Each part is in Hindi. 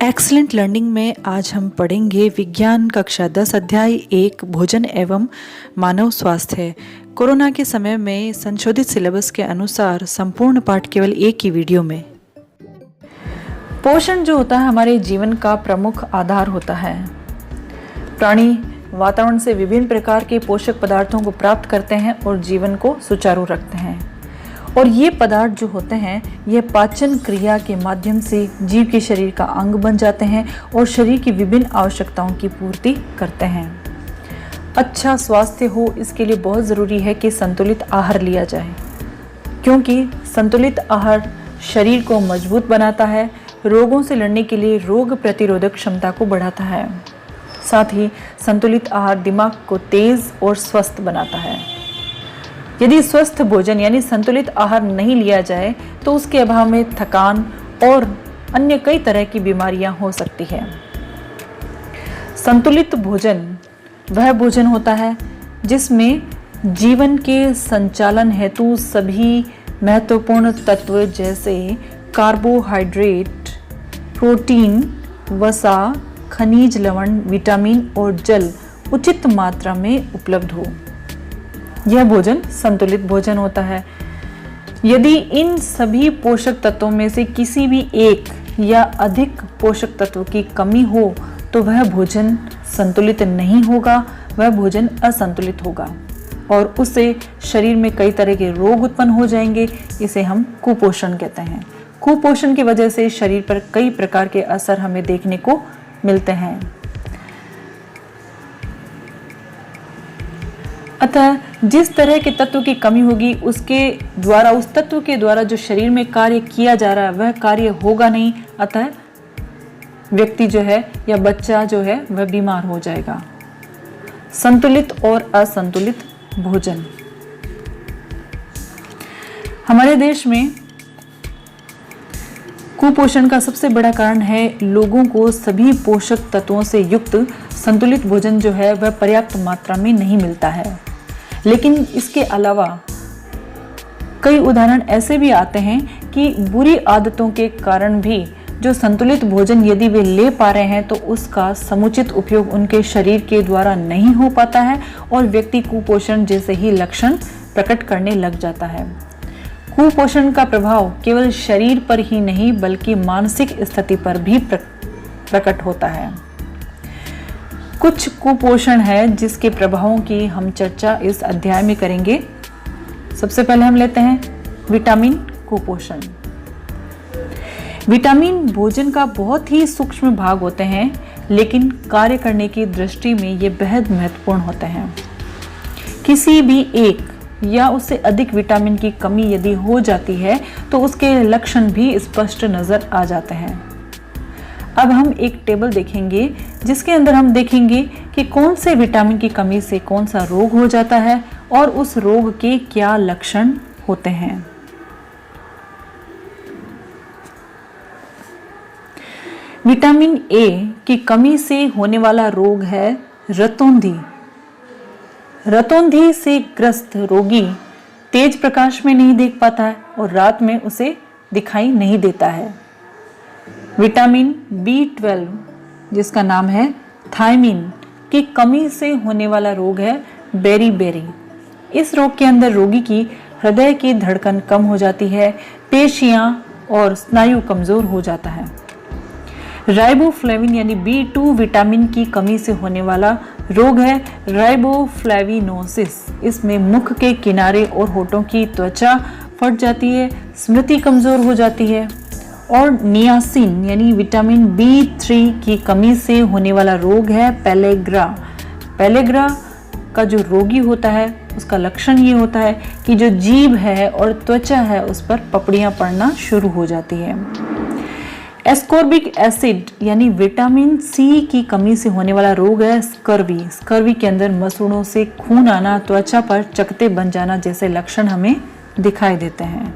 एक्सलेंट लर्निंग में आज हम पढ़ेंगे विज्ञान कक्षा 10 अध्याय 1 भोजन एवं मानव स्वास्थ्य। कोरोना के समय में संशोधित सिलेबस के अनुसार संपूर्ण पाठ केवल एक ही वीडियो में। पोषण जो होता है हमारे जीवन का प्रमुख आधार होता है। प्राणी वातावरण से विभिन्न प्रकार के पोषक पदार्थों को प्राप्त करते हैं और जीवन को सुचारू रखते हैं। और ये पदार्थ जो होते हैं ये पाचन क्रिया के माध्यम से जीव के शरीर का अंग बन जाते हैं और शरीर की विभिन्न आवश्यकताओं की पूर्ति करते हैं। अच्छा स्वास्थ्य हो इसके लिए बहुत ज़रूरी है कि संतुलित आहार लिया जाए, क्योंकि संतुलित आहार शरीर को मजबूत बनाता है, रोगों से लड़ने के लिए रोग प्रतिरोधक क्षमता को बढ़ाता है। साथ ही संतुलित आहार दिमाग को तेज और स्वस्थ बनाता है। यदि स्वस्थ भोजन यानी संतुलित आहार नहीं लिया जाए तो उसके अभाव में थकान और अन्य कई तरह की बीमारियां हो सकती है। संतुलित भोजन वह भोजन होता है जिसमें जीवन के संचालन हेतु सभी महत्वपूर्ण तत्व जैसे कार्बोहाइड्रेट, प्रोटीन, वसा, खनिज लवण, विटामिन और जल उचित मात्रा में उपलब्ध हो। यह भोजन संतुलित भोजन होता है। यदि इन सभी पोषक तत्वों में से किसी भी एक या अधिक पोषक तत्व की कमी हो तो वह भोजन संतुलित नहीं होगा, वह भोजन असंतुलित होगा और उससे शरीर में कई तरह के रोग उत्पन्न हो जाएंगे। इसे हम कुपोषण कहते हैं। कुपोषण की वजह से शरीर पर कई प्रकार के असर हमें देखने को मिलते हैं। अतः जिस तरह के तत्व की कमी होगी उसके द्वारा, उस तत्व के द्वारा जो शरीर में कार्य किया जा रहा है वह कार्य होगा नहीं। अतः व्यक्ति जो है या बच्चा जो है वह बीमार हो जाएगा। संतुलित और असंतुलित भोजन। हमारे देश में कुपोषण का सबसे बड़ा कारण है लोगों को सभी पोषक तत्वों से युक्त संतुलित भोजन जो है वह पर्याप्त मात्रा में नहीं मिलता है। लेकिन इसके अलावा कई उदाहरण ऐसे भी आते हैं कि बुरी आदतों के कारण भी जो संतुलित भोजन यदि वे ले पा रहे हैं तो उसका समुचित उपयोग उनके शरीर के द्वारा नहीं हो पाता है और व्यक्ति कुपोषण जैसे ही लक्षण प्रकट करने लग जाता है। कुपोषण का प्रभाव केवल शरीर पर ही नहीं बल्कि मानसिक स्थिति पर भी प्रकट होता है। कुछ कुपोषण है जिसके प्रभावों की हम चर्चा इस अध्याय में करेंगे। सबसे पहले हम लेते हैं विटामिन कुपोषण। विटामिन भोजन का बहुत ही सूक्ष्म भाग होते हैं, लेकिन कार्य करने की दृष्टि में ये बेहद महत्वपूर्ण होते हैं। किसी भी एक या उससे अधिक विटामिन की कमी यदि हो जाती है तो उसके लक्षण भी स्पष्ट नजर आ जाते हैं। अब हम एक टेबल देखेंगे जिसके अंदर हम देखेंगे कि कौन से विटामिन की कमी से कौन सा रोग हो जाता है और उस रोग के क्या लक्षण होते हैं। विटामिन ए की कमी से होने वाला रोग है रतौंधी। रतौंधी से ग्रस्त रोगी तेज प्रकाश में नहीं देख पाता है और रात में उसे दिखाई नहीं देता है। विटामिन B12 जिसका नाम है थायमिन की कमी से होने वाला रोग है बेरी। इस रोग के अंदर रोगी की हृदय की धड़कन कम हो जाती है, पेशियां और स्नायु कमजोर हो जाता है। राइबोफ्लेविन यानी B2 विटामिन की कमी से होने वाला रोग है राइबोफ्लेविनोसिस। इसमें मुख के किनारे और होठों की त्वचा फट जाती है, स्मृति कमजोर हो जाती है। और नियासिन यानी विटामिन B3 की कमी से होने वाला रोग है पेलेग्रा। पेलेग्रा का जो रोगी होता है उसका लक्षण ये होता है कि जो जीभ है और त्वचा है उस पर पपड़ियां पड़ना शुरू हो जाती है। एस्कॉर्बिक एसिड यानी विटामिन C की कमी से होने वाला रोग है स्कर्वी। स्कर्वी के अंदर मसूड़ों से खून आना, त्वचा पर चकत्ते बन जाना जैसे लक्षण हमें दिखाई देते हैं।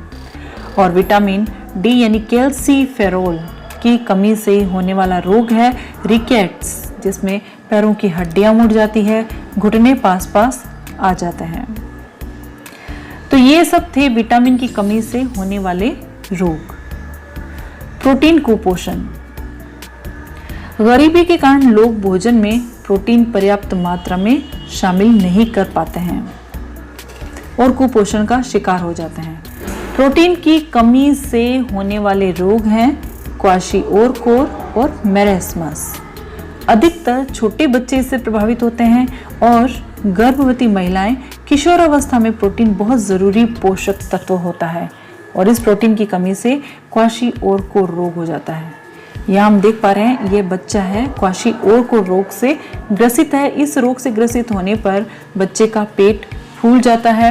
और विटामिन डी यानी कैल्सीफेरोल की कमी से होने वाला रोग है रिकेट्स, जिसमें पैरों की हड्डियां मुड़ जाती है, घुटने पास आ जाते हैं। तो ये सब थे विटामिन की कमी से होने वाले रोग। प्रोटीन कुपोषण। गरीबी के कारण लोग भोजन में प्रोटीन पर्याप्त मात्रा में शामिल नहीं कर पाते हैं और कुपोषण का शिकार हो जाते हैं। प्रोटीन की कमी से होने वाले रोग हैं क्वाशीओरकोर और मेरेस्मस। अधिकतर छोटे बच्चे इससे प्रभावित होते हैं और गर्भवती महिलाएं किशोरावस्था में प्रोटीन बहुत ज़रूरी पोषक तत्व होता है और इस प्रोटीन की कमी से क्वाशीओरकोर रोग हो जाता है। यहाँ हम देख पा रहे हैं ये बच्चा है क्वाशीओरकोर रोग से ग्रसित है। इस रोग से ग्रसित होने पर बच्चे का पेट फूल जाता है,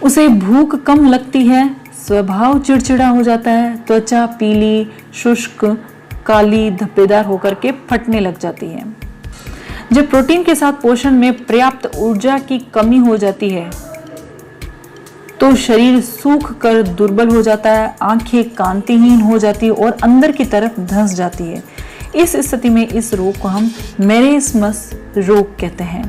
उसे भूख कम लगती है, स्वभाव चिड़चिड़ा हो जाता है, त्वचा पीली, शुष्क, काली, धब्बेदार होकर के फटने लग जाती है। जब प्रोटीन के साथ पोषण में पर्याप्त ऊर्जा की कमी हो जाती है तो शरीर सूख कर दुर्बल हो जाता है, आंखें कांतिहीन हो जाती है और अंदर की तरफ धंस जाती है। इस स्थिति में इस रोग को हम मेरेस्मस रोग कहते हैं।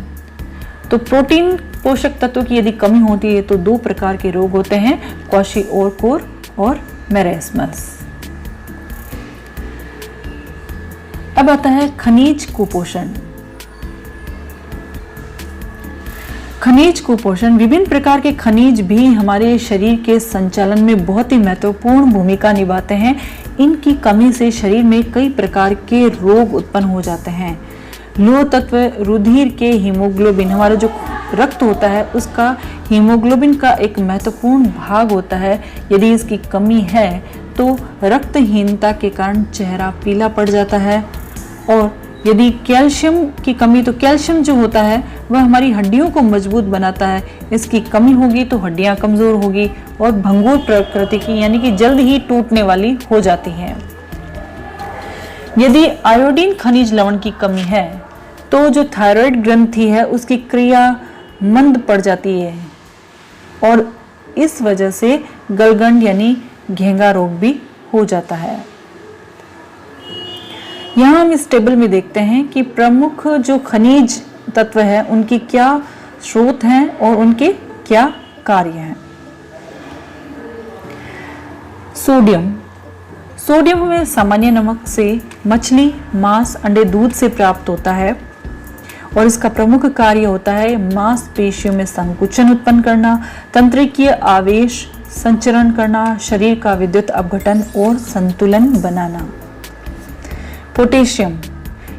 तो प्रोटीन पोषक तत्वों की यदि कमी होती है तो दो प्रकार के रोग होते हैं, क्वाशीओरकोर और मेरेस्मस। अब आता है खनिज कुपोषण। खनिज कुपोषण, विभिन्न प्रकार के खनिज भी हमारे शरीर के संचालन में बहुत ही महत्वपूर्ण भूमिका निभाते हैं। इनकी कमी से शरीर में कई प्रकार के रोग उत्पन्न हो जाते हैं। लौह तत्व, रुधिर के हीमोग्लोबिन, हमारा जो रक्त होता है उसका हीमोग्लोबिन का एक महत्वपूर्ण भाग होता है। यदि इसकी कमी है तो रक्तहीनता के कारण चेहरा पीला पड़ जाता है। और यदि कैल्शियम की कमी, तो कैल्शियम जो होता है वह हमारी हड्डियों को मजबूत बनाता है, इसकी कमी होगी तो हड्डियां कमजोर होगी और भंगुर प्रकृति की यानी कि जल्द ही टूटने वाली हो जाती हैं। यदि आयोडीन खनिज लवण की कमी है तो जो थायराइड ग्रंथि है उसकी क्रिया मंद पड़ जाती है और इस वजह से गलगंड यानी घेंगा रोग भी हो जाता है। यहाँ हम इस टेबल में देखते हैं कि प्रमुख जो खनिज तत्व है उनकी क्या स्रोत हैं और उनके क्या कार्य हैं। सोडियम, सोडियम हमें सामान्य नमक से, मछली, मांस, अंडे, दूध से प्राप्त होता है और इसका प्रमुख कार्य होता है मांसपेशियों में संकुचन उत्पन्न करना, तंत्रिकीय आवेश संचरण करना, शरीर का विद्युत अपघटन और संतुलन बनाना। पोटेशियम,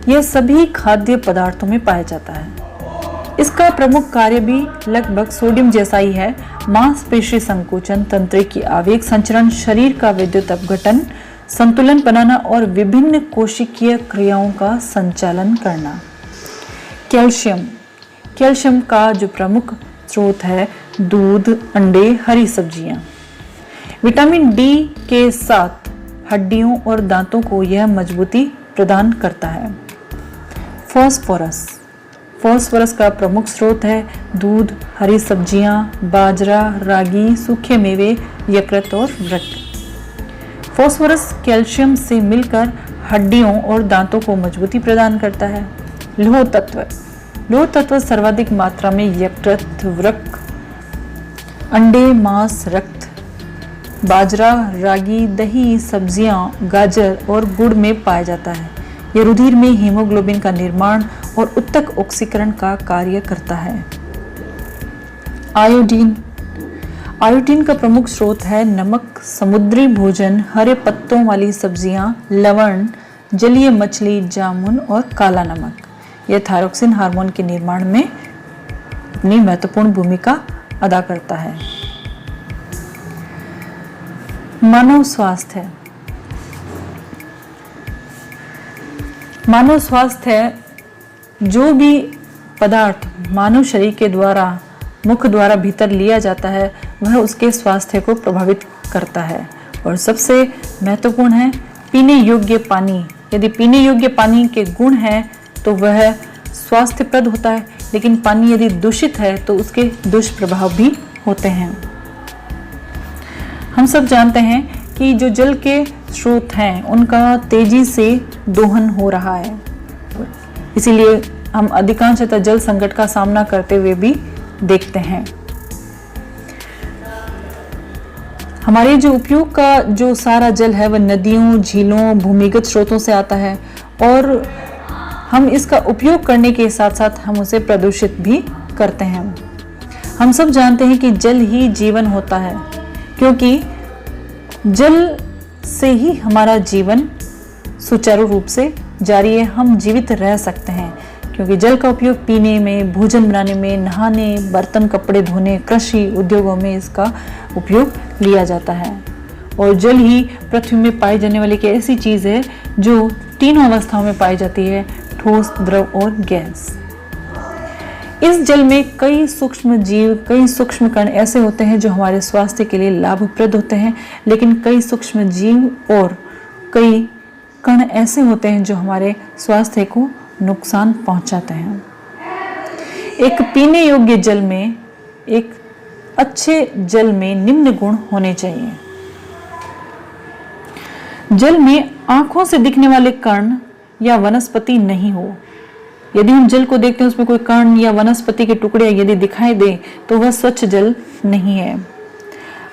यह सभी खाद्य पदार्थों में पाया जाता है। इसका प्रमुख कार्य भी लगभग सोडियम जैसा ही है, मांसपेशी संकोचन, तंत्रिकीय आवेग संचरण, शरीर का विद्युत अपघटन, संतुलन बनाना और विभिन्न कोशिकीय क्रियाओं का संचालन करना। कैल्शियम, कैल्शियम का जो प्रमुख स्रोत है दूध, अंडे, हरी सब्जियां। विटामिन डी के साथ हड्डियों और दांतों को यह मजबूती प्रदान करता है। फास्फोरस, फास्फोरस का प्रमुख स्रोत है दूध, हरी सब्जियां, बाजरा, रागी, सूखे मेवे, यकृत और वृक्क। फास्फोरस कैल्शियम से मिलकर हड्डियों और दांतों को मजबूती प्रदान करता है। लौह तत्व, लौह तत्व सर्वाधिक मात्रा में यकृत, वृक्क, अंडे, मांस, रक्त, बाजरा, रागी, दही, सब्जियां, गाजर और गुड़ में पाया जाता है। यह रुधिर में हीमोग्लोबिन का निर्माण और उत्तक ऑक्सीकरण का कार्य करता है। आयोडीन, आयोडीन का प्रमुख स्रोत है नमक, समुद्री भोजन, हरे पत्तों वाली सब्जियां, लवण, जलीय मछली, जामुन और काला नमक। यह थायरोक्सिन हार्मोन के निर्माण में अपनी महत्वपूर्ण भूमिका अदा करता है। मानव स्वास्थ्य, मानव स्वास्थ्य जो भी पदार्थ मानव शरीर के द्वारा मुख द्वारा भीतर लिया जाता है वह उसके स्वास्थ्य को प्रभावित करता है और सबसे महत्वपूर्ण है पीने योग्य पानी। यदि पीने योग्य पानी के गुण हैं तो वह स्वास्थ्यप्रद होता है, लेकिन पानी यदि दूषित है तो उसके दुष्प्रभाव भी होते हैं। हम सब जानते हैं कि जो जल के स्रोत हैं उनका तेजी से दोहन हो रहा है, इसीलिए हम अधिकांशतः जल संकट का सामना करते हुए भी देखते हैं। हमारे जो उपयोग का जो सारा जल है वह नदियों, झीलों, भूमिगत स्रोतों से आता है और हम इसका उपयोग करने के साथ साथ हम उसे प्रदूषित भी करते हैं। हम सब जानते हैं कि जल ही जीवन होता है, क्योंकि जल से ही हमारा जीवन सुचारू रूप से जारी है, हम जीवित रह सकते हैं, क्योंकि जल का उपयोग पीने में, भोजन बनाने में, नहाने, बर्तन कपड़े धोने, कृषि उद्योगों में इसका उपयोग लिया जाता है। और जल ही पृथ्वी में पाई जाने वाली एक ऐसी चीज है जो तीनों अवस्थाओं में पाई जाती है, ठोस, द्रव और गैस। इस जल में कई सूक्ष्म जीव, कई सूक्ष्म कण ऐसे होते हैं जो हमारे स्वास्थ्य के लिए लाभप्रद होते हैं, लेकिन कई सूक्ष्म जीव और कई कण ऐसे होते हैं जो हमारे स्वास्थ्य को नुकसान पहुंचाते हैं। एक पीने योग्य जल में, एक अच्छे जल में निम्न गुण होने चाहिए। जल में आंखों से दिखने वाले कण या वनस्पति नहीं हो। यदि हम जल को देखते हैं उसमें कोई कण या वनस्पति के टुकड़े यदि दिखाई दे तो वह स्वच्छ जल नहीं है।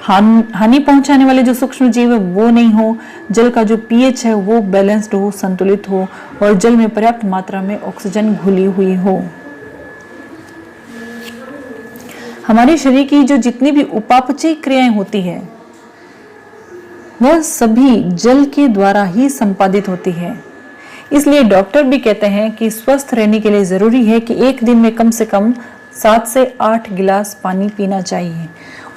हानि पहुंचाने वाले जो सूक्ष्म जीव है वो नहीं हो, जल का जो पीएच है वो बैलेंस्ड हो, संतुलित हो और जल में पर्याप्त मात्रा में ऑक्सीजन घुली हुई हो। हमारे शरीर की जो जितनी भी उपापचयी क्रियाएं होती है वह सभी जल के द्वारा ही संपादित होती है। इसलिए डॉक्टर भी कहते हैं कि स्वस्थ रहने के लिए जरूरी है कि एक दिन में कम से कम 7 से 8 गिलास पानी पीना चाहिए।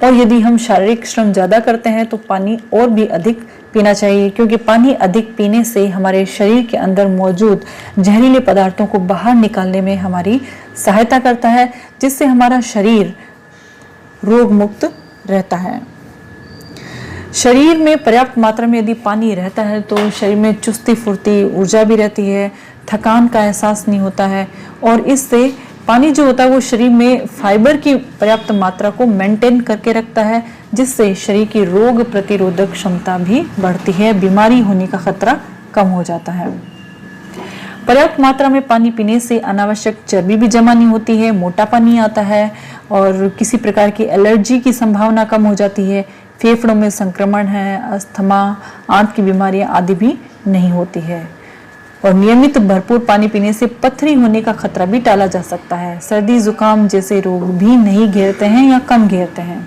और यदि हम शारीरिक श्रम ज्यादा करते हैं तो पानी और भी अधिक पीना चाहिए, क्योंकि पानी अधिक पीने से हमारे शरीर के अंदर मौजूद जहरीले पदार्थों को बाहर निकालने में हमारी सहायता करता है, जिससे हमारा शरीर रोग मुक्त रहता है। शरीर में पर्याप्त मात्रा में यदि पानी रहता है तो शरीर में चुस्ती फुर्ती, ऊर्जा भी रहती है, थकान का एहसास नहीं होता है और इससे पानी जो होता है वो शरीर में फाइबर की पर्याप्त मात्रा को मेंटेन करके रखता है, जिससे शरीर की रोग प्रतिरोधक क्षमता भी बढ़ती है, बीमारी होने का खतरा कम हो जाता है। पर्याप्त मात्रा में पानी पीने से अनावश्यक चर्बी भी जमा नहीं होती है, मोटापा नहीं आता है और किसी प्रकार की एलर्जी की संभावना कम हो जाती है। फेफड़ों में संक्रमण है, अस्थमा, आंत की बीमारियां आदि भी नहीं होती है। और नियमित भरपूर पानी पीने से पथरी होने का खतरा भी टाला जा सकता है। सर्दी जुकाम जैसे रोग भी नहीं घेरते हैं या कम घेरते हैं।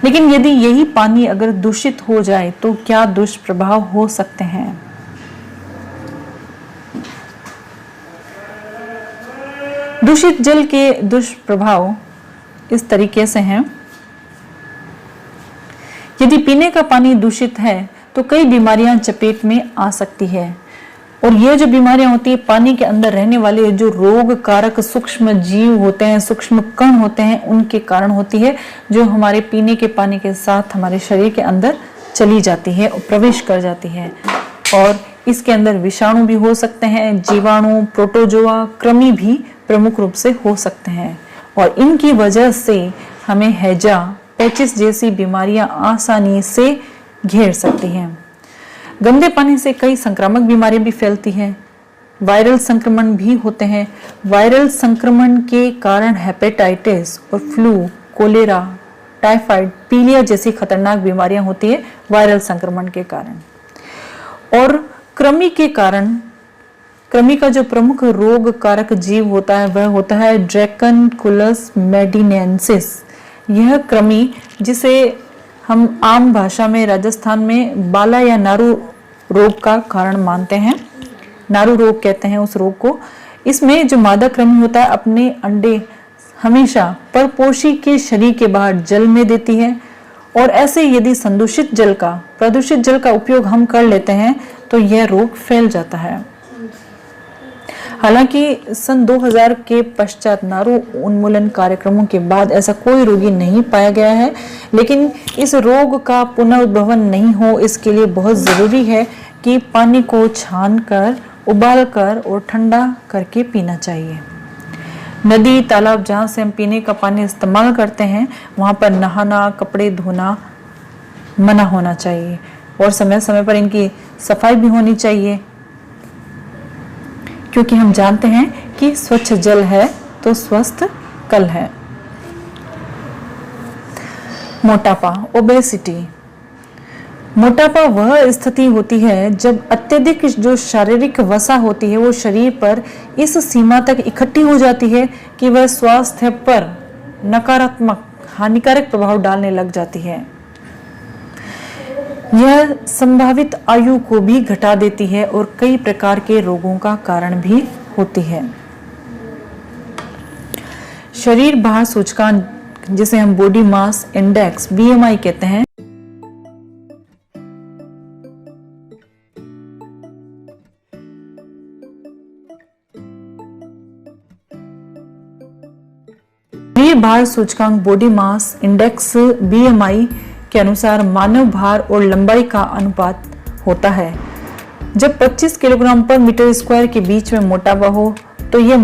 लेकिन यदि यही पानी अगर दूषित हो जाए तो क्या दुष्प्रभाव हो सकते हैं? दूषित जल के दुष्प्रभाव इस तरीके से हैं। यदि पीने का पानी दूषित है तो कई बीमारियां चपेट में आ सकती है और ये जो बीमारियां होती है पानी के अंदर रहने वाले जो रोग कारक सूक्ष्म जीव होते हैं, सूक्ष्म कण होते हैं, उनके कारण होती है, जो हमारे पीने के पानी के साथ हमारे शरीर के अंदर चली जाती है और प्रवेश कर जाती है। और इसके अंदर विषाणु भी हो सकते हैं, जीवाणु, प्रोटोजोआ, कृमि भी प्रमुख रूप से हो सकते हैं और इनकी वजह से हमें हैजा, पेचिस जैसी बीमारियां आसानी से घेर सकती हैं। गंदे पानी से कई संक्रामक बीमारियां भी फैलती हैं, वायरल संक्रमण भी होते हैं। वायरल संक्रमण के कारण हेपेटाइटिस और फ्लू, कोलेरा, टाइफाइड, पीलिया जैसी खतरनाक बीमारियां होती है वायरल संक्रमण के कारण। और कृमि के कारण, कृमि का जो प्रमुख रोग कारक जीव होता है वह होता है ड्रैकनकुलस मेडिनेंसिस। यह कृमि, जिसे हम आम भाषा में राजस्थान में बाला या नारू रोग का कारण मानते हैं, नारू रोग कहते हैं उस रोग को। इसमें जो मादा कृमि होता है अपने अंडे हमेशा परपोषी के शरीर के बाहर जल में देती है और ऐसे यदि संदूषित जल का, प्रदूषित जल का उपयोग हम कर लेते हैं तो यह रोग फैल जाता है। हालांकि सन 2000 के पश्चात नारू उन्मूलन कार्यक्रमों के बाद ऐसा कोई रोगी नहीं पाया गया है, लेकिन इस रोग का पुनर्उद्भवन नहीं हो इसके लिए बहुत जरूरी है कि पानी को छानकर, उबालकर और ठंडा करके पीना चाहिए। नदी, तालाब जहाँ से हम पीने का पानी इस्तेमाल करते हैं वहाँ पर नहाना, कपड़े धोना मना होना चाहिए और समय समय पर इनकी सफाई भी होनी चाहिए, क्योंकि हम जानते हैं कि स्वच्छ जल है तो स्वस्थ कल है। मोटापा, ओबेसिटी, मोटापा वह स्थिति होती है जब अत्यधिक जो शारीरिक वसा होती है वो शरीर पर इस सीमा तक इकट्ठी हो जाती है कि वह स्वास्थ्य पर नकारात्मक हानिकारक प्रभाव डालने लग जाती है। यह संभावित आयु को भी घटा देती है और कई प्रकार के रोगों का कारण भी होती है। शरीर भार सूचकांक, जिसे हम बॉडी मास इंडेक्स BMI कहते हैं, शरीर भार सूचकांक बॉडी मास इंडेक्स BMI के अनुसार मानव भार और लंबाई का अनुपात होता है। जब 25 किलोग्राम पर मीटर स्क्वायर के बीच में मोटापा हो तो यह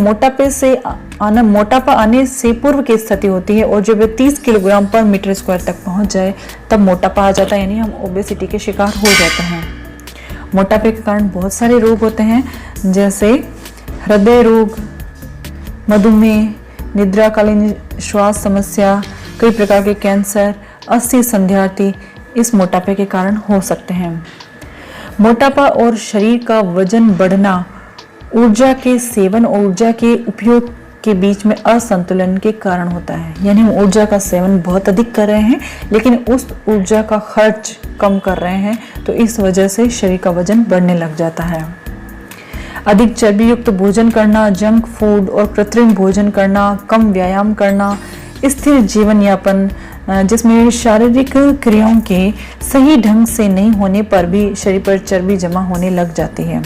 मोटापा आने से पूर्व की स्थिति होती है, और जब 30 किलोग्राम पर मीटर स्क्वायर तक पहुंच जाए तब मोटापा आ जाता है, यानी हम ओबेसिटी के शिकार हो जाते हैं। मोटापे के कारण बहुत सारे रोग होते हैं, जैसे हृदय रोग, मधुमेह, निद्राकालीन श्वास समस्या, कई प्रकार के कैंसर, अस्थि संध्यार्थी इस मोटापे के कारण हो सकते हैं। मोटापा और शरीर का वजन बढ़ना ऊर्जा के सेवन और ऊर्जा के उपयोग के बीच में असंतुलन के कारण होता है। यानी हम ऊर्जा का सेवन बहुत अधिक कर रहे हैं लेकिन उस ऊर्जा का खर्च कम कर रहे हैं, तो इस वजह से शरीर का वजन बढ़ने लग जाता है। अधिक चर्बी युक्त भोजन करना, जंक फूड और कृत्रिम भोजन करना, कम व्यायाम करना, स्थिर जीवन यापन जिसमें शारीरिक क्रियाओं के सही ढंग से नहीं होने पर भी शरीर पर चर्बी जमा होने लग जाती है,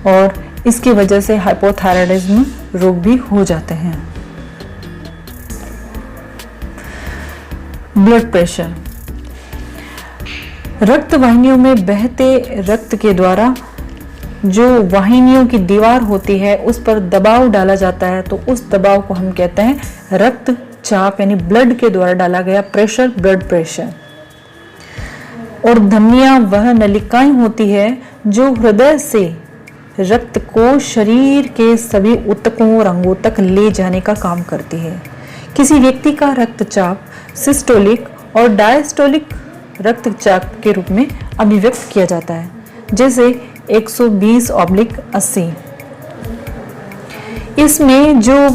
और इसकी वजह से हाइपोथायराइडिज्म रोग भी हो जाते हैं। ब्लड प्रेशर, रक्त वाहिनियों में बहते रक्त के द्वारा जो वाहिनियों की दीवार होती है उस पर दबाव डाला जाता है, तो उस दबाव को हम कहते हैं रक्तचाप, यानी ब्लड के द्वारा डाला गया प्रेशर, ब्लड प्रेशर। और धमनियां वह नलिकाएं होती है जो हृदय से रक्त को शरीर के सभी ऊतकों और अंगों तक ले जाने का काम करती है। किसी व्यक्ति का रक्तचाप सिस्टोलिक और डायस्टोलिक रक्तचाप के रूप में अभिव्यक्त किया जाता है, जैसे 120/80। इसमें जो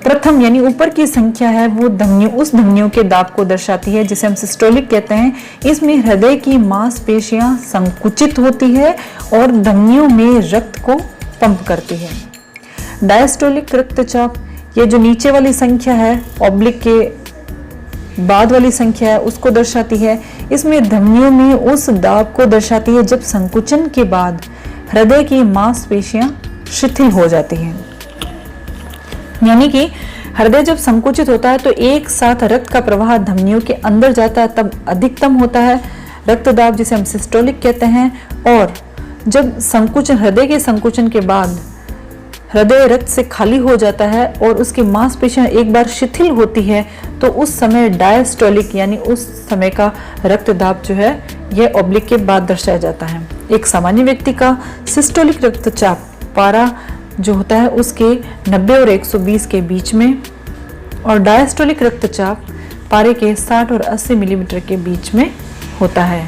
प्रथम यानी ऊपर की संख्या है वो उस धमनियों के दाब को दर्शाती है, जिसे हम सिस्टोलिक कहते हैं। इसमें हृदय की मांसपेशियां संकुचित होती है और धमनियों में रक्त को पंप करती है। डायस्टोलिक रक्तचाप, ये जो नीचे वाली संख्या है, ऑब्लिक के बाद वाली संख्या है, उसको दर्शाती है। इसमें धमनियों में उस दाब को दर्शाती है जब संकुचन के बाद हृदय की मांसपेशियां शिथिल हो जाती हैं। यानी कि हृदय जब संकुचित होता है तो एक साथ रक्त का प्रवाह धमनियों के अंदर जाता है, तब अधिकतम होता है रक्तदाब, जिसे हम सिस्टोलिक कहते हैं। और जब संकुचन, हृदय के संकुचन के बाद हृदय रक्त से खाली हो जाता है और उसकी मांसपेशियां एक बार शिथिल होती है, तो उस समय डायस्टोलिक यानी उस समय का रक्तदाब जो है यह ऑब्लिक के बाद दर्शाया जाता है। एक सामान्य व्यक्ति का सिस्टोलिक रक्तचाप पारा जो होता है उसके 90 और 120 के बीच में, और डायस्टोलिक रक्तचाप पारे के 60 और 80 मिलीमीटर के बीच में होता है।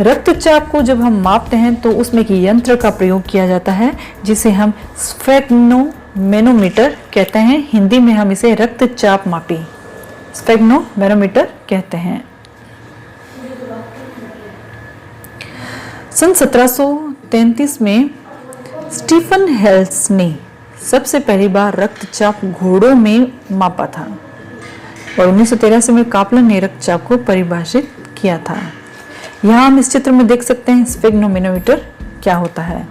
रक्तचाप को जब हम मापते हैं तो उसमें एक यंत्र का प्रयोग किया जाता है जिसे हम स्फेग्नोमेनोमीटर कहते हैं। हिंदी में हम इसे रक्तचाप मापी स्फेग्नोमेनोमीटर कहते हैं। सन 1733 में स्टीफन हेल्स ने सबसे पहली बार रक्तचाप घोड़ों में मापा था, और 1983 में कापलन ने रक्तचाप को परिभाषित किया था। यहाँ हम इस चित्र में देख सकते हैं स्फेग्नोमेनोमीटर क्या होता है।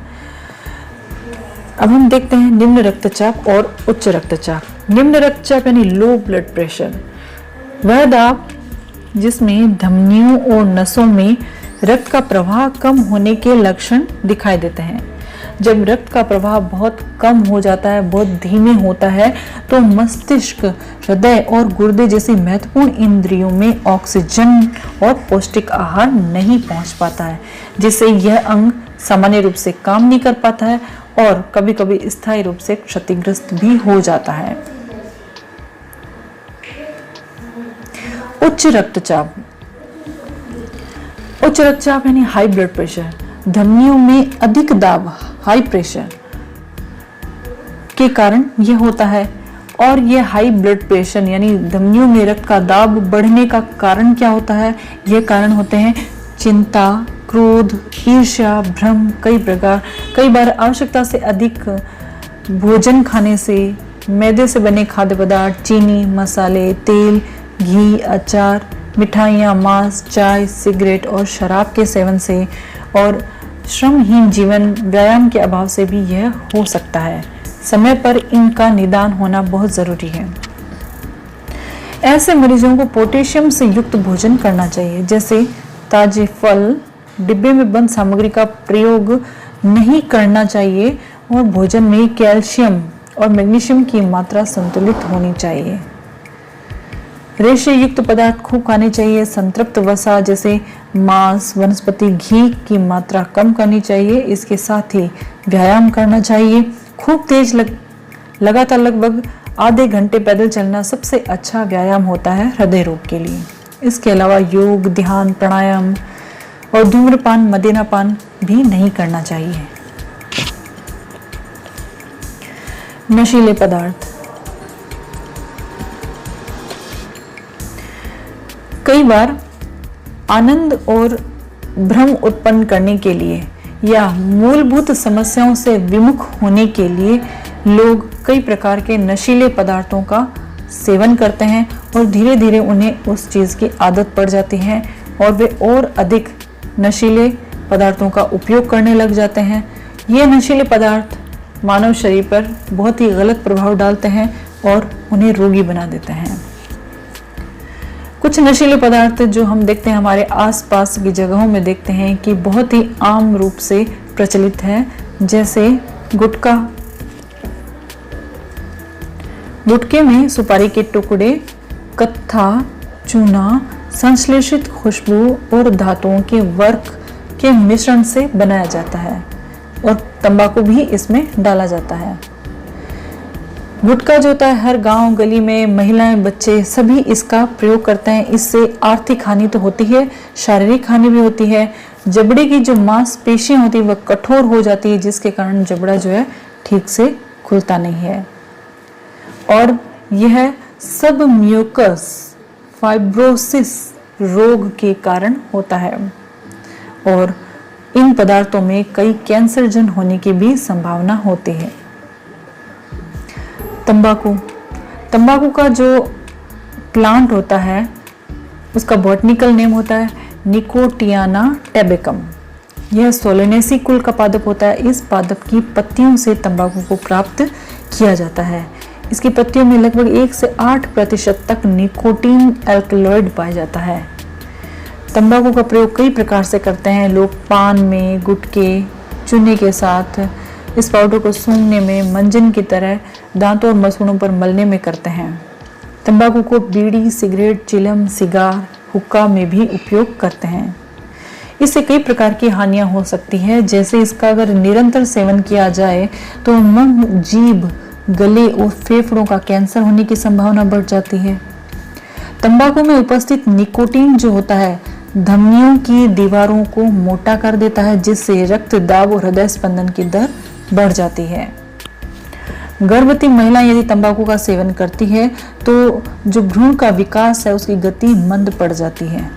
अब हम देखते हैं निम्न रक्तचाप और उच्च रक्तचाप। निम्न रक्तचाप यानी लो ब्लड प्रेशर, वह दाब जिसमें धमनियों और नसों में रक्त का प्रवाह कम होने के लक्षण दिखाई देते हैं। जब रक्त का प्रवाह बहुत कम हो जाता है, बहुत धीमे होता है, तो मस्तिष्क, हृदय और गुर्दे जैसी महत्वपूर्ण इंद्रियों में ऑक्सीजन और पौष्टिक आहार नहीं पहुंच पाता है, जिससे यह अंग सामान्य रूप से काम नहीं कर पाता है और कभी-कभी स्थायी रूप से क्षतिग्रस्त भी हो जाता है। उच्च रक्तचाप, उच्च रक्तचाप यानी हाई ब्लड प्रेशर, धमनियों में अधिक दाब, हाई प्रेशर के कारण यह होता है। और यह हाई ब्लड प्रेशर यानी धमनियों में रक्त का दाब बढ़ने का कारण क्या होता है? यह कारण होते हैं चिंता, क्रोध, ईर्ष्या, भ्रम, कई बार आवश्यकता से अधिक भोजन खाने से, मैदे से बने खाद्य पदार्थ, चीनी, मसाले, तेल, घी, अचार, मिठाइयाँ, मांस, चाय, सिगरेट और शराब के सेवन से, और श्रमहीन जीवन, व्यायाम के अभाव से भी यह हो सकता है। समय पर इनका निदान होना बहुत जरूरी है। ऐसे मरीजों को पोटेशियम से युक्त भोजन करना चाहिए, जैसे ताजे फल, डिब्बे में बंद सामग्री का प्रयोग नहीं करना चाहिए और भोजन में कैल्शियम और मैग्नीशियम की मात्रा संतुलित होनी चाहिए। रेशे युक्त पदार्थ खूब खाने चाहिए। संतृप्त वसा जैसे मांस, वनस्पति घी की मात्रा कम करनी चाहिए। इसके साथ ही व्यायाम करना चाहिए। खूब तेज लगातार लगभग आधे घंटे पैदल चलना सबसे अच्छा व्यायाम होता है हृदय रोग के लिए। इसके अलावा योग, ध्यान, प्राणायाम और धूम्रपान, मदिरापान भी नहीं करना चाहिए। नशीले पदार्थ, कई बार आनंद और भ्रम उत्पन्न करने के लिए या मूलभूत समस्याओं से विमुख होने के लिए लोग कई प्रकार के नशीले पदार्थों का सेवन करते हैं और धीरे धीरे उन्हें उस चीज़ की आदत पड़ जाती है और वे और अधिक नशीले पदार्थों का उपयोग करने लग जाते हैं। ये नशीले पदार्थ मानव शरीर पर बहुत ही गलत प्रभाव डालते हैं और उन्हें रोगी बना देते हैं। कुछ नशीले पदार्थ जो हम देखते हैं हमारे आसपास की जगहों में देखते हैं कि बहुत ही आम रूप से प्रचलित है, जैसे गुटखा। गुटखे में सुपारी के टुकड़े, कत्था, चूना, संश्लेषित खुशबू और धातुओं के वर्क के मिश्रण से बनाया जाता है और तंबाकू भी इसमें डाला जाता है। गुटखा जो होता है हर गांव गली में महिलाएं, बच्चे सभी इसका प्रयोग करते हैं। इससे आर्थिक हानि तो होती है, शारीरिक हानि भी होती है। जबड़े की जो मांसपेशियां होती है वह कठोर हो जाती है, जिसके कारण जबड़ा जो है ठीक से खुलता नहीं है और यह सब म्यूकस फाइब्रोसिस रोग के कारण होता है और इन पदार्थों में कई कैंसरजन होने की भी संभावना होती है। तंबाकू का जो प्लांट होता है उसका बॉटनिकल नेम होता है निकोटियाना टैबेकम। यह सोलेनेसी कुल का पादप होता है। इस पादप की पत्तियों से तंबाकू को प्राप्त किया जाता है। इसकी पत्तियों में लगभग 1 से 8% तक निकोटीन एल्कलॉइड पाया जाता है। तंबाकू का प्रयोग कई प्रकार से करते हैं लोग, पान में, गुटखे, चूने के साथ इस पाउडर को सूंघने में, मंजन की तरह दांतों और मसूड़ों पर मलने में करते हैं। तंबाकू को बीड़ी, सिगरेट, चिलम, सिगार, हुक्का में भी उपयोग करते हैं। इससे कई प्रकार की हानियां हो सकती है, जैसे इसका अगर निरंतर सेवन किया जाए तो मुंह, जीभ, गले और फेफड़ों का कैंसर होने की संभावना बढ़ जाती है। तंबाकू में उपस्थित निकोटीन जो होता है धमनियों की दीवारों को मोटा कर देता है, जिससे रक्त दाब और हृदय स्पंदन की दर बढ़ जाती है। गर्भवती महिला यदि तंबाकू का सेवन करती है तो जो भ्रूण का विकास है उसकी गति मंद पड़ जाती है।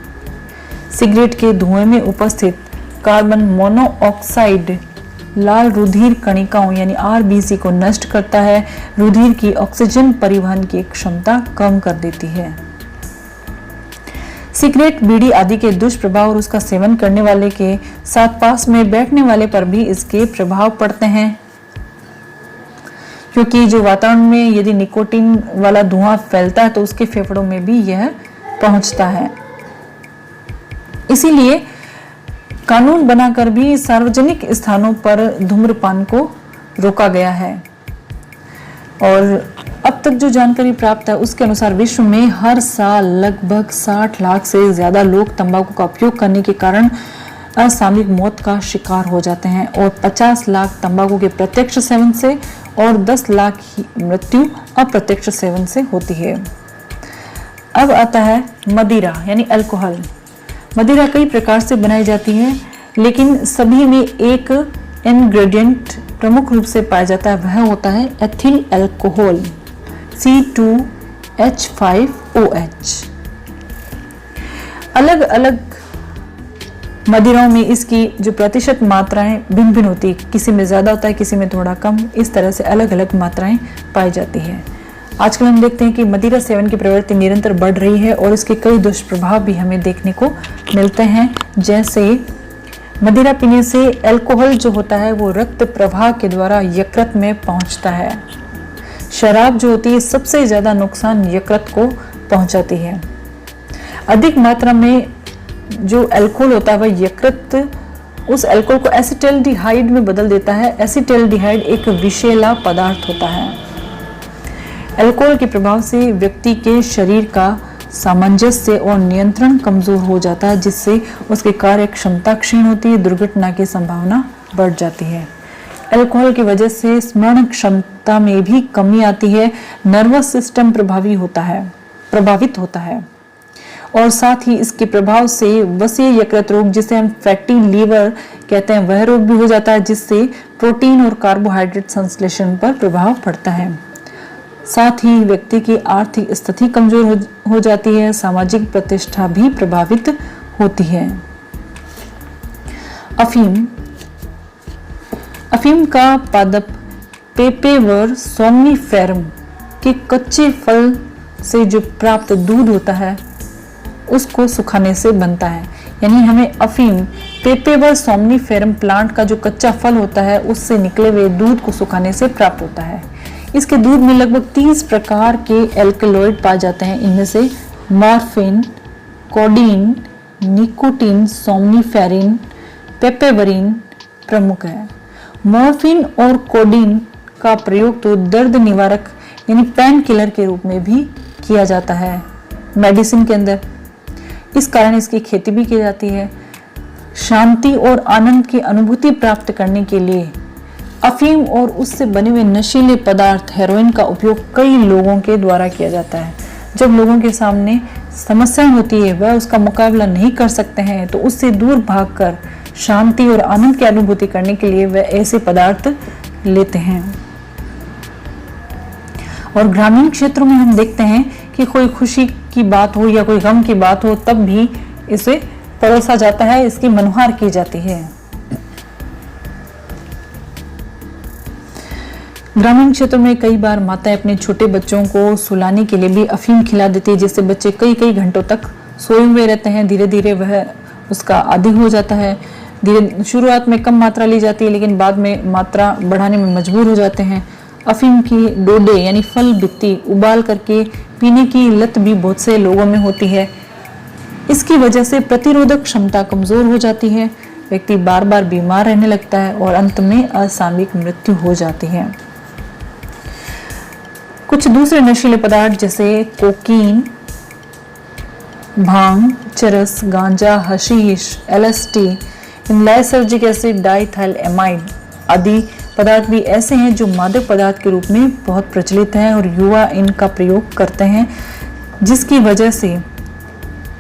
सिगरेट के धुएं में उपस्थित कार्बन मोनोऑक्साइड लाल रुधिर कणिकाओं यानी आरबीसी को नष्ट करता है, रुधिर की ऑक्सीजन परिवहन की क्षमता कम कर देती है। सिगरेट, बीड़ी आदि के दुष्प्रभाव और उसका सेवन करने वाले के साथ पास में बैठने वाले पर भी इसके प्रभाव पड़ते हैं, क्योंकि जो वातावरण में यदि निकोटीन वाला धुआं फैलता है तो उसके फेफड़ों में भी यह पहुंचता है। इसीलिए कानून बनाकर भी सार्वजनिक स्थानों पर धूम्रपान को रोका गया है और अब तक जो जानकारी प्राप्त है उसके अनुसार विश्व में हर साल लगभग 60 लाख से ज्यादा लोग तंबाकू का उपयोग करने के कारण असामयिक मौत का शिकार हो जाते हैं और 50 लाख तंबाकू के प्रत्यक्ष सेवन से और 10 लाख की मृत्यु अप्रत्यक्ष सेवन से होती है। अब आता है मदिरा यानी अल्कोहल। मदिरा कई प्रकार से बनाई जाती है, लेकिन सभी में एक इंग्रेडिएंट प्रमुख रूप से पाया जाता है, वह होता है एथिल अल्कोहल C2H5OH। अलग अलग मदिराओं में इसकी जो प्रतिशत मात्राएं भिन्न भिन्न होती है, किसी में ज़्यादा होता है, किसी में थोड़ा कम, इस तरह से अलग अलग मात्राएं पाई जाती है। आजकल हम देखते हैं कि मदिरा सेवन की प्रवृत्ति निरंतर बढ़ रही है और इसके कई दुष्प्रभाव भी हमें देखने को मिलते हैं। जैसे मदिरा पीने से अल्कोहल जो होता है वो रक्त प्रवाह के द्वारा यकृत में पहुंचता है। शराब जो होती है सबसे ज़्यादा नुकसान यकृत को पहुंचाती है। अधिक मात्रा में जो अल्कोहल होता है वह यकृत उस अल्कोहल को एसिटाल्डिहाइड में बदल देता है। एसिटाल्डिहाइड एक विषैला पदार्थ होता है। अल्कोहल के प्रभाव से व्यक्ति के शरीर का सामंजस्य और नियंत्रण कमजोर हो जाता है, जिससे उसकी कार्य क्षमता क्षीण होती है, दुर्घटना की संभावना बढ़ जाती है। अल्कोहल की वजह से स्मरण क्षमता में भी कमी आती है, नर्वस सिस्टम प्रभावित होता है और साथ ही इसके प्रभाव से वसीय यकृत रोग, जिसे हम फैटी लीवर कहते हैं, वह रोग भी हो जाता है, जिससे प्रोटीन और कार्बोहाइड्रेट संश्लेषण पर प्रभाव पड़ता है। साथ ही व्यक्ति की आर्थिक स्थिति कमजोर हो जाती है, सामाजिक प्रतिष्ठा भी प्रभावित होती है। अफीम का पादप पेपेवर सोम्निफेरम के कच्चे फल से जो प्राप्त दूध होता है उसको सुखाने से बनता है। यानी हमें अफीम पेपेवर सोम्निफेरम प्लांट का जो कच्चा फल होता है उससे निकले हुए दूध को सुखाने से प्राप्त होता है। इसके दूध में लगभग 30 प्रकार के एल्कलॉइड पाए जाते हैं। इनमें से मॉर्फिन, कोडीन, निकोटीन, सोम्निफेरिन, पेपेवरिन प्रमुख है। मॉर्फिन और कोडीन का प्रयोग तो दर्द निवारक यानी पेन किलर के रूप में भी किया जाता है मेडिसिन के अंदर। इस कारण इसकी खेती भी की जाती है। शांति और आनंद की अनुभूति प्राप्त करने के लिए अफीम और उससे बने हुए नशीले पदार्थ हेरोइन का उपयोग कई लोगों के द्वारा किया जाता है। जब लोगों के सामने समस्या होती है, वह उसका मुकाबला नहीं कर सकते हैं, तो उससे दूर भागकर शांति और आनंद की अनुभूति करने के लिए वह ऐसे पदार्थ लेते हैं। और ग्रामीण क्षेत्रों में हम देखते हैं कि कोई खुशी की बात हो या कोई गम की बात हो, तब भी इसे परोसा जाता है, इसकी मनुहार की जाती है। ग्रामीण क्षेत्रों में कई बार माताएं अपने छोटे बच्चों को सुलाने के लिए भी अफीम खिला देती है, जिससे बच्चे कई कई घंटों तक सोए हुए रहते हैं। धीरे धीरे वह उसका आदी हो जाता है। शुरुआत में कम मात्रा ली जाती है, लेकिन बाद में मात्रा बढ़ाने में मजबूर हो जाते हैं। अफीम की डोडे यानी फल बित्ती उबाल करके पीने की लत भी बहुत से लोगों में होती है। इसकी वजह से प्रतिरोधक क्षमता कमजोर हो जाती है, व्यक्ति बार बार बीमार रहने लगता है और अंत में असामयिक मृत्यु हो जाती है। कुछ दूसरे नशीले पदार्थ जैसे कोकीन, भांग, चरस, गांजा, हशीश, LSD, लाइसर्जिक एसिड, डाइथाइलएमाइड आदि पदार्थ भी ऐसे हैं जो मादक पदार्थ के रूप में बहुत प्रचलित हैं और युवा इनका प्रयोग करते हैं, जिसकी वजह से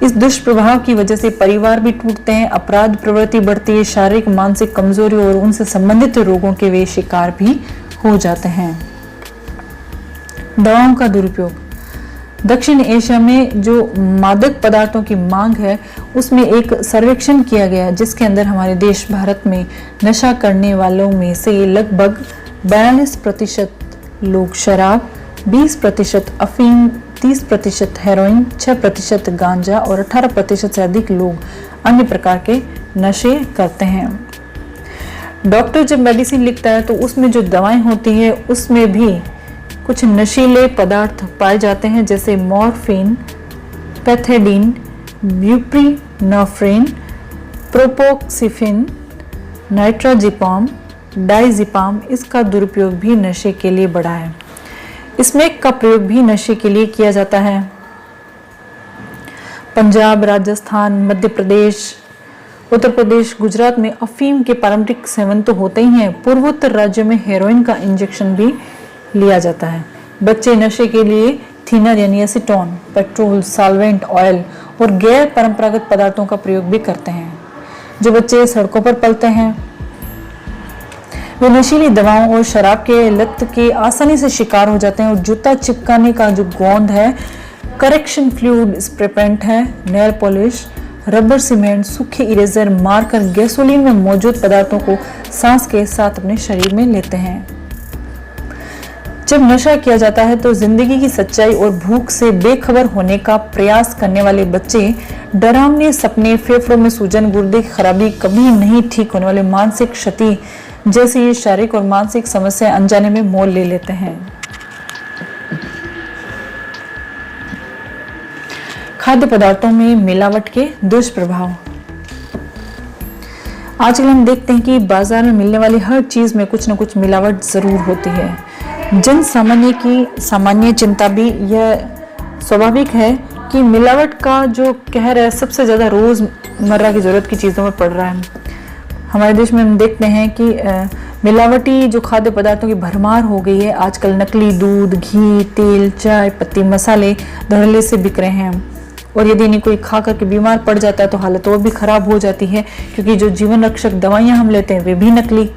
इस दुष्प्रभाव की वजह से परिवार भी टूटते हैं, अपराध प्रवृत्ति बढ़ती है, शारीरिक मानसिक कमजोरी और उनसे संबंधित रोगों के वे शिकार भी हो जाते हैं। दवाओं का दुरुपयोग। दक्षिण एशिया में जो मादक पदार्थों की मांग है उसमें एक सर्वेक्षण किया गया, जिसके अंदर हमारे देश भारत में नशा करने वालों में से लगभग 42% लोग शराब, 20% अफीम, 30% हेरोइन, 6% गांजा और 18% से अधिक लोग अन्य प्रकार के नशे करते हैं। डॉक्टर जब मेडिसिन लिखता है तो उसमें जो दवाएं होती है उसमें भी कुछ नशीले पदार्थ पाए जाते हैं, जैसे मॉर्फिन, पैथेडीन, ब्यूप्रीनफ्रेन, प्रोपोक्सिफिन, नाइट्राजिपाम, डाइजिपाम। इसका दुरुपयोग भी नशे के लिए बढ़ा है। स्मैक का प्रयोग भी नशे के लिए किया जाता है। पंजाब, राजस्थान, मध्य प्रदेश, उत्तर प्रदेश, गुजरात में अफीम के पारंपरिक सेवन तो होते ही हैं, पूर्वोत्तर राज्यों में हेरोइन का इंजेक्शन भी लिया जाता है। बच्चे नशे के लिए थिनर यानी एसीटोन, पेट्रोल, सॉल्वेंट, ऑयल और गैर परंपरागत पदार्थों का प्रयोग भी करते हैं। जो बच्चे सड़कों पर पलते हैं वे नशीली दवाओं और शराब के लत के आसानी से शिकार हो जाते हैं और जूता चिपकाने का जो गोंद है, करेक्शन फ्लूइड, स्प्रे पेंट है, नेल पॉलिश, रबर सीमेंट, सूखे इरेजर, मार्कर, गैसोलीन में मौजूद पदार्थों को सांस के साथ अपने शरीर में लेते हैं। जब नशा किया जाता है तो जिंदगी की सच्चाई और भूख से बेखबर होने का प्रयास करने वाले बच्चे डरावने सपने, फेफड़ों में सूजन, गुर्दे की खराबी, कभी नहीं ठीक होने वाले मानसिक क्षति जैसी ये शारीरिक और मानसिक समस्या अनजाने में मोल ले लेते हैं। खाद्य पदार्थों में मिलावट के दुष्प्रभाव। आजकल हम देखते हैं कि बाजार में मिलने वाली हर चीज में कुछ न कुछ मिलावट जरूर होती है। जन सामान्य की सामान्य चिंता भी यह स्वाभाविक है कि मिलावट का जो कहर है सबसे ज्यादा रोजमर्रा की जरूरत की चीजों में पड़ रहा है। हमारे देश में हम देखते हैं कि मिलावटी जो खाद्य पदार्थों की भरमार हो गई है। आजकल नकली दूध, घी, तेल, चाय पत्ती, मसाले धड़ल्ले से बिक रहे हैं और यदि इन्हें कोई खा करके बीमार पड़ जाता है तो हालत और भी खराब हो जाती है, क्योंकि जो जीवन रक्षक दवाइयां हम लेते हैं वे भी नकली।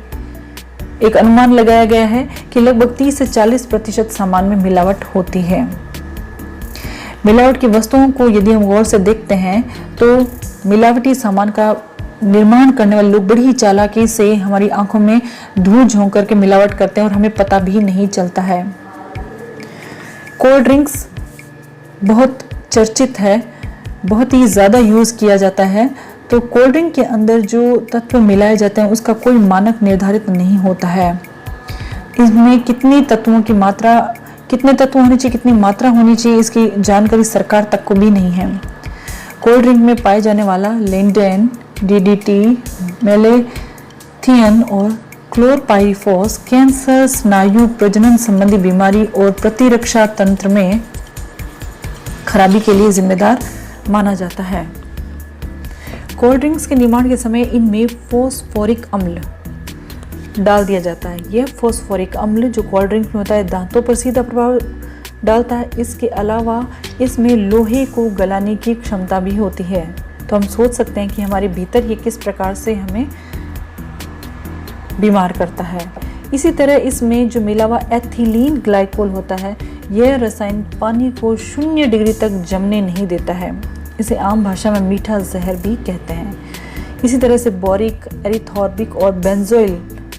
एक अनुमान लगाया गया है कि लगभग 30 से 40% सामान में मिलावट होती है। मिलावट की वस्तुओं को यदि हम गौर से देखते हैं तो मिलावटी सामान का निर्माण करने वाले लोग बड़ी चालाकी से हमारी आंखों में धूल झोंक करके मिलावट करते हैं और हमें पता भी नहीं चलता है। कोल्ड ड्रिंक्स बहुत चर्चित है, बहुत ही ज़्यादा यूज़ किया जाता है। तो कोल्ड ड्रिंक के अंदर जो तत्व मिलाए जाते हैं उसका कोई मानक निर्धारित नहीं होता है। इसमें कितनी तत्वों की मात्रा, कितने तत्व होने चाहिए, कितनी मात्रा होनी चाहिए, इसकी जानकारी सरकार तक को भी नहीं है। कोल्ड ड्रिंक में पाए जाने वाला लिंडेन, DDT, मेलेथियन और क्लोरपाइरिफॉस कैंसर, स्नायु, प्रजनन संबंधी बीमारी और प्रतिरक्षा तंत्र में खराबी के लिए जिम्मेदार माना जाता है। कोल्ड ड्रिंक्स के निर्माण के समय इनमें फॉस्फोरिक अम्ल डाल दिया जाता है। यह फॉस्फोरिक अम्ल जो कोल्ड ड्रिंक में होता है दांतों पर सीधा प्रभाव डालता है। इसके अलावा इसमें लोहे को गलाने की क्षमता भी होती है। तो हम सोच सकते हैं कि हमारे भीतर ये किस प्रकार से हमें बीमार करता है। इसी तरह इसमें जो मिला हुआ एथिलीन ग्लाइकोल होता है, यह रसायन पानी को 0 डिग्री तक जमने नहीं देता है। इसे आम भाषा में मीठा जहर भी कहते हैं। इसी तरह से बोरिक, एरिथॉर्बिक और बेंजोइल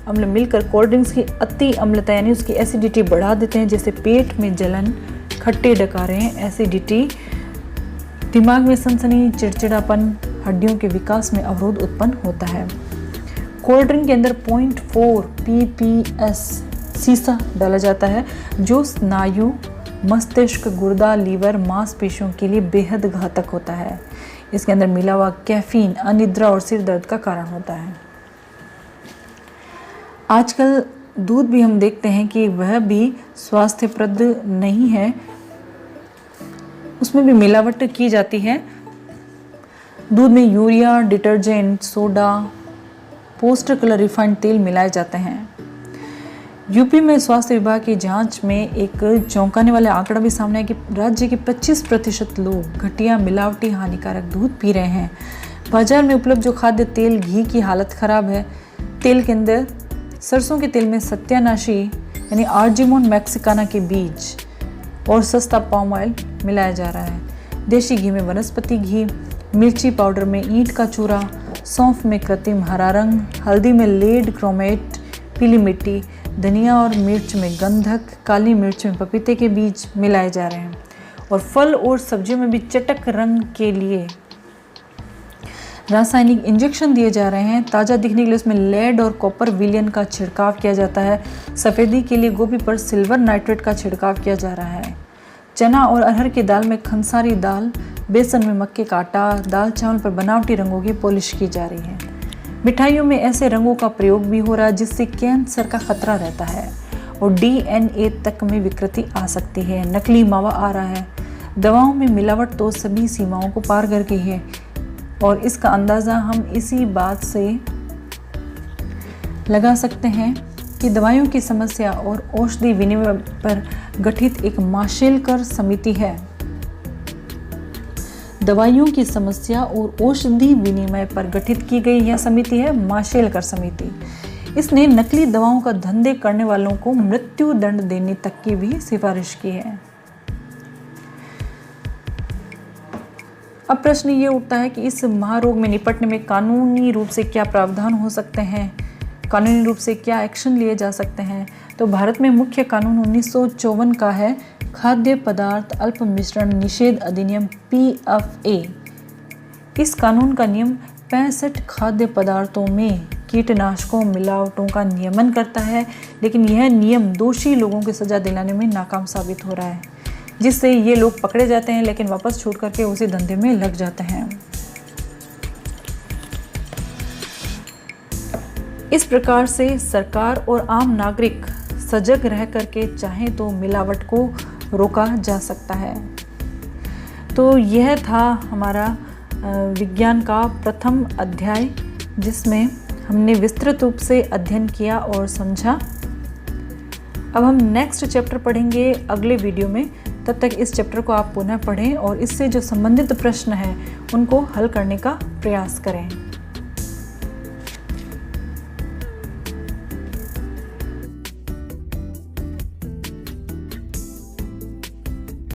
अम्ल मिलकर कोल्ड ड्रिंक्स की अति अम्लता यानी उसकी एसिडिटी बढ़ा देते हैं, जैसे पेट में जलन, खट्टे डकारे, एसिडिटी, दिमाग में सनसनी, चिड़चिड़ापन, हड्डियों के विकास में अवरोध उत्पन्न होता है। कोल्ड ड्रिंक के अंदर 0.4 ppS सीसा डाला जाता है जो स्नायु, मस्तिष्क, गुर्दा, लीवर, मांसपेशियों के लिए बेहद घातक होता है। इसके अंदर मिला हुआ कैफीन अनिद्रा और सिर दर्द का कारण होता है। आजकल दूध भी हम देखते हैं कि वह भी स्वास्थ्यप्रद नहीं है, उसमें भी मिलावट की जाती है। दूध में urea, detergent, soda, poster colour, refined तेल मिलाए जाते हैं। यूपी में स्वास्थ्य विभाग की जांच में एक चौंकाने वाला आंकड़ा भी सामने आया कि राज्य के 25% लोग घटिया, मिलावटी, हानिकारक दूध पी रहे हैं। बाजार में उपलब्ध जो खाद्य तेल, घी की हालत खराब है। तेल के अंदर सरसों के तेल में सत्यानाशी यानी आर्जिमोन मैक्सिकाना के बीज और सस्ता पाम ऑयल मिलाया जा रहा है। देशी घी में वनस्पति घी, मिर्ची पाउडर में ईंट का चूरा, सौंफ में कृत्रिम हरा रंग, हल्दी में लेड क्रोमेट, पीली मिट्टी, धनिया और मिर्च में गंधक, काली मिर्च में पपीते के बीज मिलाए जा रहे हैं। और फल और सब्जियों में भी चटक रंग के लिए रासायनिक इंजेक्शन दिए जा रहे हैं। ताज़ा दिखने के लिए उसमें लेड और कॉपर विलियन का छिड़काव किया जाता है। सफ़ेदी के लिए गोभी पर सिल्वर नाइट्रेट का छिड़काव किया जा रहा है। चना और अरहर की दाल में खंसारी दाल, बेसन में मक्के का आटा, दाल चावल पर बनावटी रंगों की पॉलिश की जा रही है। मिठाइयों में ऐसे रंगों का प्रयोग भी हो रहा है जिससे कैंसर का खतरा रहता है और DNA तक में विकृति आ सकती है। नकली मावा आ रहा है। दवाओं में मिलावट तो सभी सीमाओं को पार कर गई है और इसका अंदाज़ा हम इसी बात से लगा सकते हैं कि दवाइयों की समस्या और औषधि विनिमय पर गठित एक माशेलकर समिति है। दवाइयों की समस्या और औषधि विनिमय पर गठित की गई यह समिति है माशेलकर समिति। इसने नकली दवाओं का धंधे करने वालों को मृत्यु दंड देने तक की भी सिफारिश की है। अब प्रश्न ये उठता है कि इस महारोग में निपटने में कानूनी रूप से क्या प्रावधान हो सकते हैं, कानूनी रूप से क्या एक्शन लिए जा सकते हैं। तो भारत में मुख्य कानून 1954 का है खाद्य पदार्थ अल्प मिश्रण निषेध अधिनियम PFA। इस कानून का नियम 65 खाद्य पदार्थों में कीटनाशकों मिलावटों का नियमन करता है, लेकिन यह नियम दोषी लोगों को सजा दिलाने में नाकाम साबित हो रहा है, जिससे ये लोग पकड़े जाते हैं लेकिन वापस छूट करके उसी धंधे में लग जाते हैं। इस प्रकार से सरकार और आम नागरिक सजग रह करके चाहें तो मिलावट को रोका जा सकता है। तो यह था हमारा विज्ञान का प्रथम अध्याय, जिसमें हमने विस्तृत रूप से अध्ययन किया और समझा। अब हम नेक्स्ट चैप्टर पढ़ेंगे अगले वीडियो में। तब तक इस चैप्टर को आप पुनः पढ़ें और इससे जो संबंधित प्रश्न हैं उनको हल करने का प्रयास करें।